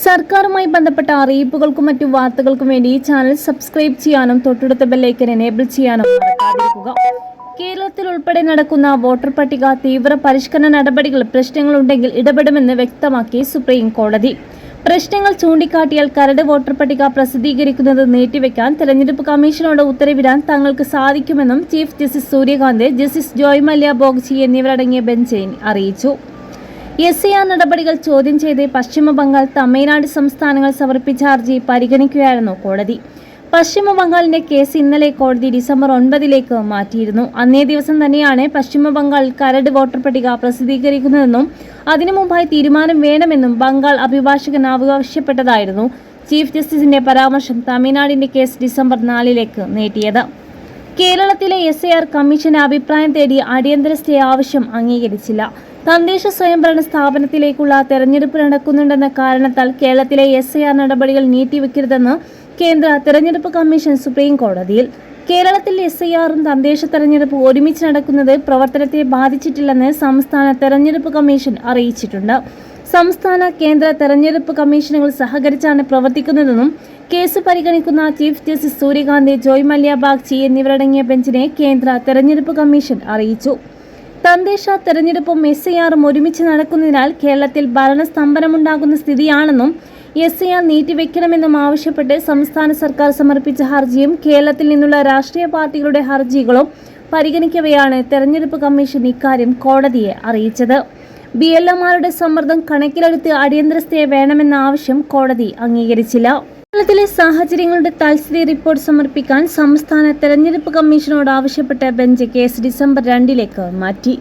സർക്കാരുമായി ബന്ധപ്പെട്ട അറിയിപ്പുകൾക്കും മറ്റു വാർത്തകൾക്കും വേണ്ടി ഈ ചാനൽ സബ്സ്ക്രൈബ് ചെയ്യാനും തൊട്ടടുത്ത ബെല്ലൈക്കൻ എനേബിൾ ചെയ്യാനും മറക്കാതിരിക്കുക. കേരളത്തിൽ ഉൾപ്പെടെ നടക്കുന്ന വോട്ടർ പട്ടിക തീവ്ര പരിഷ്കരണ നടപടികൾ പ്രശ്നങ്ങളുണ്ടെങ്കിൽ ഇടപെടുമെന്ന് വ്യക്തമാക്കി സുപ്രീം കോടതി. പ്രശ്നങ്ങൾ ചൂണ്ടിക്കാട്ടിയാൽ കരട് വോട്ടർ പട്ടിക പ്രസിദ്ധീകരിക്കുന്നത് നീട്ടിവെക്കാൻ തെരഞ്ഞെടുപ്പ് കമ്മീഷനോട് ഉത്തരവിടാൻ തങ്ങൾക്ക് സാധിക്കുമെന്നും chief justice Surya Kant, justice Joymalya Bagchi എന്നിവരടങ്ങിയ ബെഞ്ച് അറിയിച്ചു. SIR നടപടികൾ ചോദ്യം ചെയ്ത് പശ്ചിമ ബംഗാൾ, തമിഴ്നാട് സംസ്ഥാനങ്ങൾ സമർപ്പിച്ച ഹർജി പരിഗണിക്കുകയായിരുന്നു കോടതി. പശ്ചിമ ബംഗാളിന്റെ കേസ് ഇന്നലെ കോടതി ഡിസംബർ 9-ലേക്ക് മാറ്റിയിരുന്നു. അന്നേ ദിവസം തന്നെയാണ് പശ്ചിമ ബംഗാളിൽ കരട് വോട്ടർ പട്ടിക പ്രസിദ്ധീകരിക്കുന്നതെന്നും അതിനു മുമ്പായി തീരുമാനം വേണമെന്നും ബംഗാൾ അഭിഭാഷകൻ ആവശ്യപ്പെട്ടതായിരുന്നു ചീഫ് ജസ്റ്റിസിന്റെ പരാമർശം തമിഴ്നാടിന്റെ കേസ് ഡിസംബർ 4-ലേക്ക് നീട്ടിയത്. കേരളത്തിലെ SIR കമ്മീഷന്റെ അഭിപ്രായം തേടി അടിയന്തര സ്റ്റേ ആവശ്യം അംഗീകരിച്ചില്ല. തദ്ദേശ സ്വയംഭരണ സ്ഥാപനത്തിലേക്കുള്ള തെരഞ്ഞെടുപ്പ് നടക്കുന്നുണ്ടെന്ന കാരണത്താൽ കേരളത്തിലെ SIR നടപടികൾ നീട്ടിവെക്കരുതെന്ന് കേന്ദ്ര തെരഞ്ഞെടുപ്പ് കമ്മീഷൻ സുപ്രീം കോടതിയിൽ. കേരളത്തിൽ SIR-ഉം തദ്ദേശ തെരഞ്ഞെടുപ്പ് ഒരുമിച്ച് നടക്കുന്നത് പ്രവർത്തനത്തെ ബാധിച്ചിട്ടില്ലെന്ന് സംസ്ഥാന തെരഞ്ഞെടുപ്പ് കമ്മീഷൻ അറിയിച്ചിട്ടുണ്ട്. സംസ്ഥാന, കേന്ദ്ര തെരഞ്ഞെടുപ്പ് കമ്മീഷനുകൾ സഹകരിച്ചാണ് പ്രവർത്തിക്കുന്നതെന്നും കേസ് പരിഗണിക്കുന്ന ചീഫ് ജസ്റ്റിസ് സൂര്യകാന്ത്, ജോയ് മല്യ ബോഗ്ചി എന്നിവരടങ്ങിയ ബെഞ്ചിനെ കേന്ദ്ര തെരഞ്ഞെടുപ്പ് കമ്മീഷൻ അറിയിച്ചു. തദ്ദേശ തെരഞ്ഞെടുപ്പും SIR-ഉം ഒരുമിച്ച് നടക്കുന്നതിനാൽ കേരളത്തിൽ ഭരണസ്തംഭനമുണ്ടാകുന്ന സ്ഥിതിയാണെന്നും SIR നീട്ടിവെക്കണമെന്നും ആവശ്യപ്പെട്ട് സംസ്ഥാന സർക്കാർ സമർപ്പിച്ച ഹർജിയും കേരളത്തിൽ നിന്നുള്ള രാഷ്ട്രീയ പാർട്ടികളുടെ ഹർജികളും പരിഗണിക്കവെയാണ് തെരഞ്ഞെടുപ്പ് കമ്മീഷൻ ഇക്കാര്യം കോടതിയെ അറിയിച്ചത്. BLO-മാരുടെ സമ്മർദ്ദം കണക്കിലെടുത്ത് അടിയന്തര സ്റ്റേ വേണമെന്ന ആവശ്യം കോടതി അംഗീകരിച്ചില്ല. കേരളത്തിലെ സാഹചര്യങ്ങളുടെ തൽസ്ഥിതി റിപ്പോർട്ട് സമർപ്പിക്കാൻ സംസ്ഥാന തെരഞ്ഞെടുപ്പ് കമ്മീഷനോട് ആവശ്യപ്പെട്ട ബെഞ്ച് കേസ് ഡിസംബർ 2-ലേക്ക് മാറ്റി.